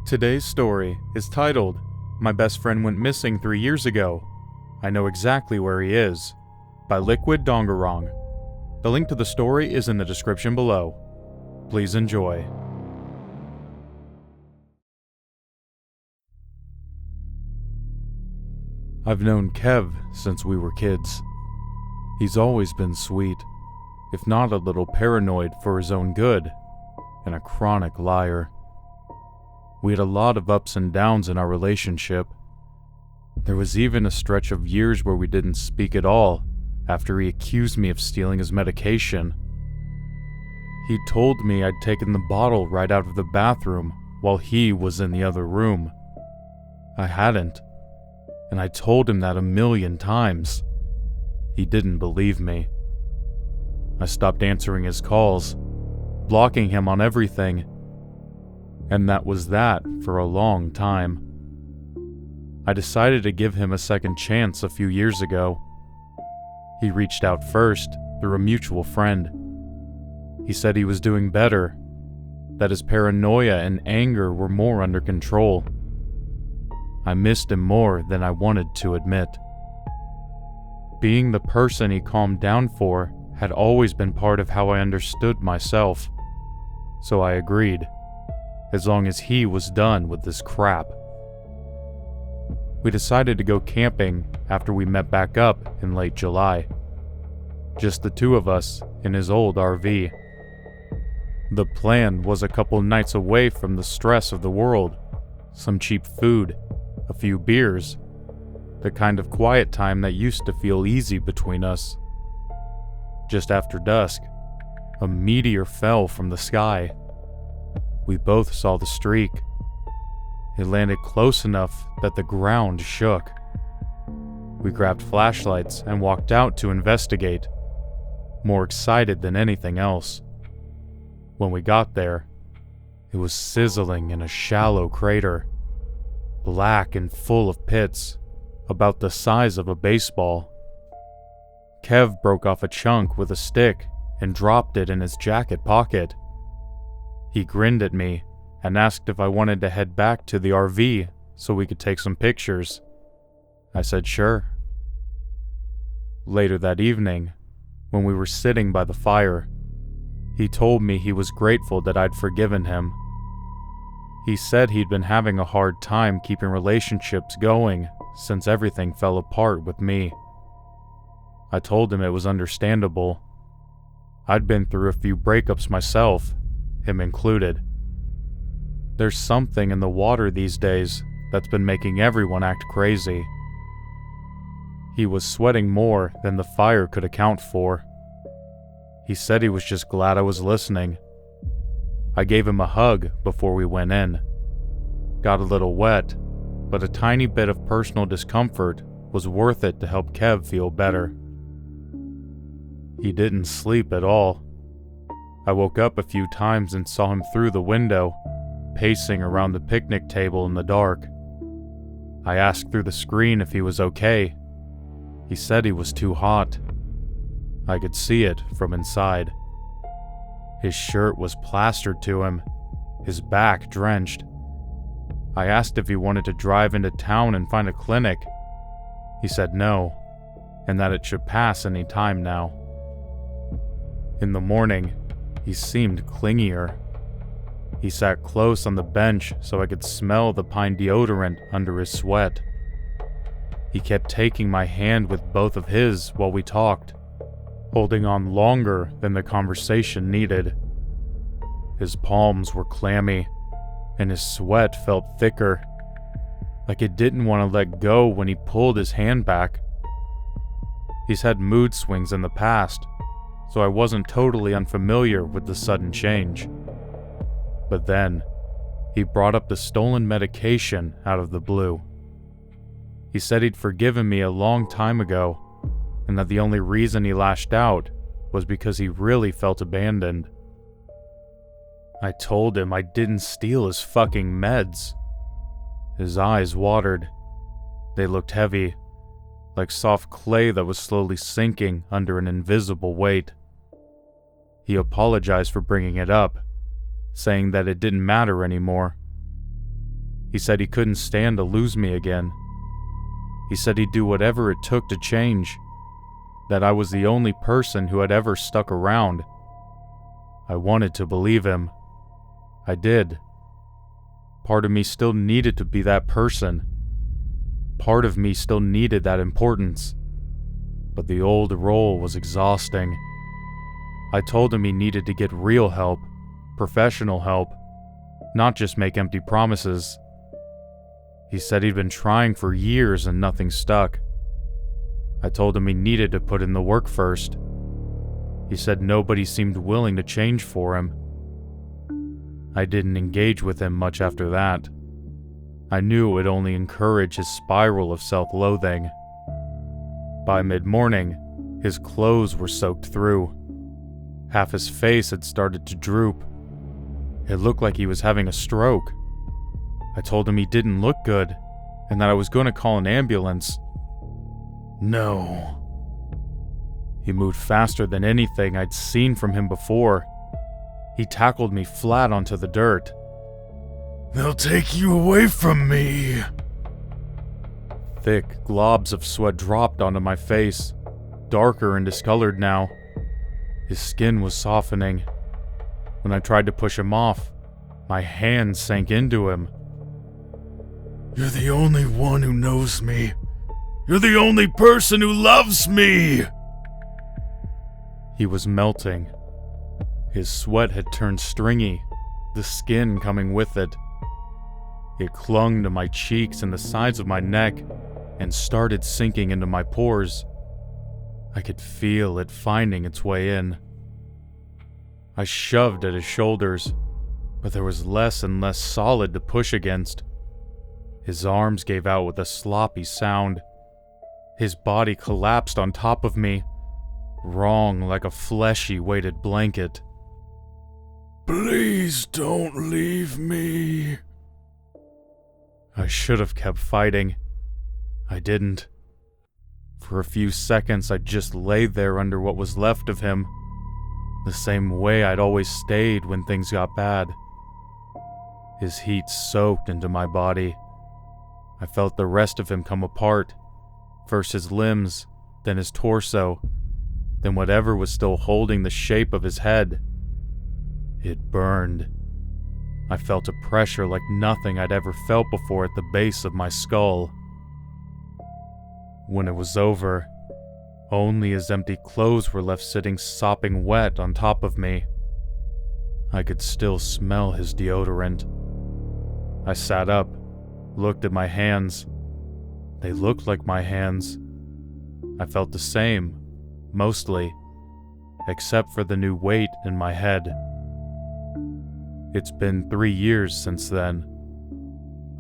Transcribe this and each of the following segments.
Today's story is titled, My Best Friend Went Missing 3 years ago. I Know Exactly Where He Is, by LiquidDongorong. The link to the story is in the description below. Please enjoy. I've known Kev since we were kids. He's always been sweet, if not a little paranoid for his own good, and a chronic liar. We had a lot of ups and downs in our relationship. There was even a stretch of years where we didn't speak at all after he accused me of stealing his medication. He told me I'd taken the bottle right out of the bathroom while he was in the other room. I hadn't, and I told him that 1,000,000 times. He didn't believe me. I stopped answering his calls, blocking him on everything, and that was that for a long time. I decided to give him a second chance a few years ago. He reached out first through a mutual friend. He said he was doing better, that his paranoia and anger were more under control. I missed him more than I wanted to admit. Being the person he calmed down for had always been part of how I understood myself, so I agreed, as long as he was done with this crap. We decided to go camping after we met back up in late July. Just the two of us in his old RV. The plan was a couple nights away from the stress of the world, some cheap food, a few beers, the kind of quiet time that used to feel easy between us. Just after dusk, a meteor fell from the sky. We both saw the streak. It landed close enough that the ground shook. We grabbed flashlights and walked out to investigate, more excited than anything else. When we got there, it was sizzling in a shallow crater, black and full of pits, about the size of a baseball. Kev broke off a chunk with a stick and dropped it in his jacket pocket. He grinned at me and asked if I wanted to head back to the RV so we could take some pictures. I said sure. Later that evening, when we were sitting by the fire, he told me he was grateful that I'd forgiven him. He said he'd been having a hard time keeping relationships going since everything fell apart with me. I told him it was understandable. I'd been through a few breakups myself, him included. There's something in the water these days that's been making everyone act crazy. He was sweating more than the fire could account for. He said he was just glad I was listening. I gave him a hug before we went in. Got a little wet, but a tiny bit of personal discomfort was worth it to help Kev feel better. He didn't sleep at all. I woke up a few times and saw him through the window, pacing around the picnic table in the dark. I asked through the screen if he was okay. He said he was too hot. I could see it from inside. His shirt was plastered to him, his back drenched. I asked if he wanted to drive into town and find a clinic. He said no, and that it should pass any time now. In the morning, he seemed clingier. He sat close on the bench so I could smell the pine deodorant under his sweat. He kept taking my hand with both of his while we talked, holding on longer than the conversation needed. His palms were clammy, and his sweat felt thicker, like it didn't want to let go when he pulled his hand back. He's had mood swings in the past, so I wasn't totally unfamiliar with the sudden change. But then, he brought up the stolen medication out of the blue. He said he'd forgiven me a long time ago, and that the only reason he lashed out was because he really felt abandoned. I told him I didn't steal his fucking meds. His eyes watered. They looked heavy, like soft clay that was slowly sinking under an invisible weight. He apologized for bringing it up, saying that it didn't matter anymore. He said he couldn't stand to lose me again. He said he'd do whatever it took to change, that I was the only person who had ever stuck around. I wanted to believe him. I did. Part of me still needed to be that person. Part of me still needed that importance. But the old role was exhausting. I told him he needed to get real help, professional help, not just make empty promises. He said he'd been trying for years and nothing stuck. I told him he needed to put in the work first. He said nobody seemed willing to change for him. I didn't engage with him much after that. I knew it would only encourage his spiral of self-loathing. By mid-morning, his clothes were soaked through. Half his face had started to droop. It looked like he was having a stroke. I told him he didn't look good, and that I was going to call an ambulance. No. He moved faster than anything I'd seen from him before. He tackled me flat onto the dirt. They'll take you away from me. Thick globs of sweat dropped onto my face, darker and discolored now. His skin was softening. When I tried to push him off, my hand sank into him. You're the only one who knows me. You're the only person who loves me! He was melting. His sweat had turned stringy, the skin coming with it. It clung to my cheeks and the sides of my neck and started sinking into my pores. I could feel it finding its way in. I shoved at his shoulders, but there was less and less solid to push against. His arms gave out with a sloppy sound. His body collapsed on top of me, wrong like a fleshy weighted blanket. Please don't leave me. I should have kept fighting. I didn't. For a few seconds, I just lay there under what was left of him, the same way I'd always stayed when things got bad. His heat soaked into my body. I felt the rest of him come apart, first his limbs, then his torso, then whatever was still holding the shape of his head. It burned. I felt a pressure like nothing I'd ever felt before at the base of my skull. When it was over, only his empty clothes were left sitting sopping wet on top of me. I could still smell his deodorant. I sat up, looked at my hands. They looked like my hands. I felt the same, mostly, except for the new weight in my head. It's been 3 years since then.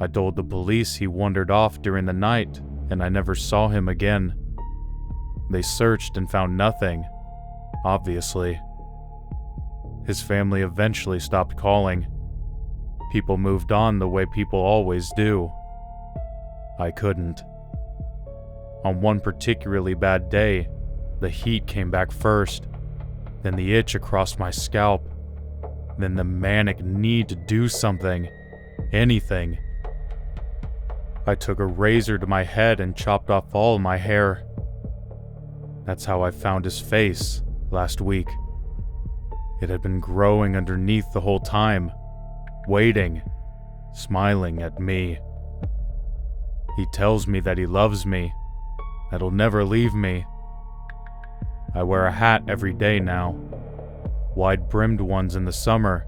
I told the police he wandered off during the night, and I never saw him again. They searched and found nothing, obviously. His family eventually stopped calling. People moved on the way people always do. I couldn't. On one particularly bad day, the heat came back first, then the itch across my scalp, then the manic need to do something, anything. I took a razor to my head and chopped off all my hair. That's how I found his face last week. It had been growing underneath the whole time, waiting, smiling at me. He tells me that he loves me, that he'll never leave me. I wear a hat every day now, wide-brimmed ones in the summer,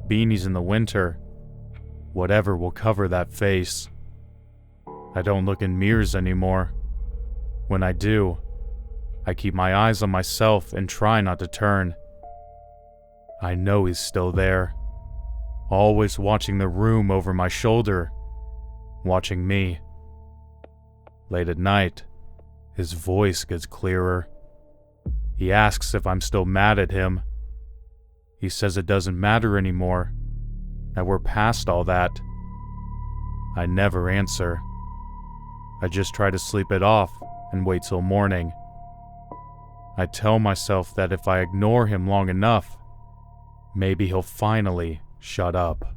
beanies in the winter, whatever will cover that face. I don't look in mirrors anymore. When I do, I keep my eyes on myself and try not to turn. I know he's still there, always watching the room over my shoulder, watching me. Late at night, his voice gets clearer. He asks if I'm still mad at him. He says it doesn't matter anymore, that we're past all that. I never answer. I just try to sleep it off and wait till morning. I tell myself that if I ignore him long enough, maybe he'll finally shut up.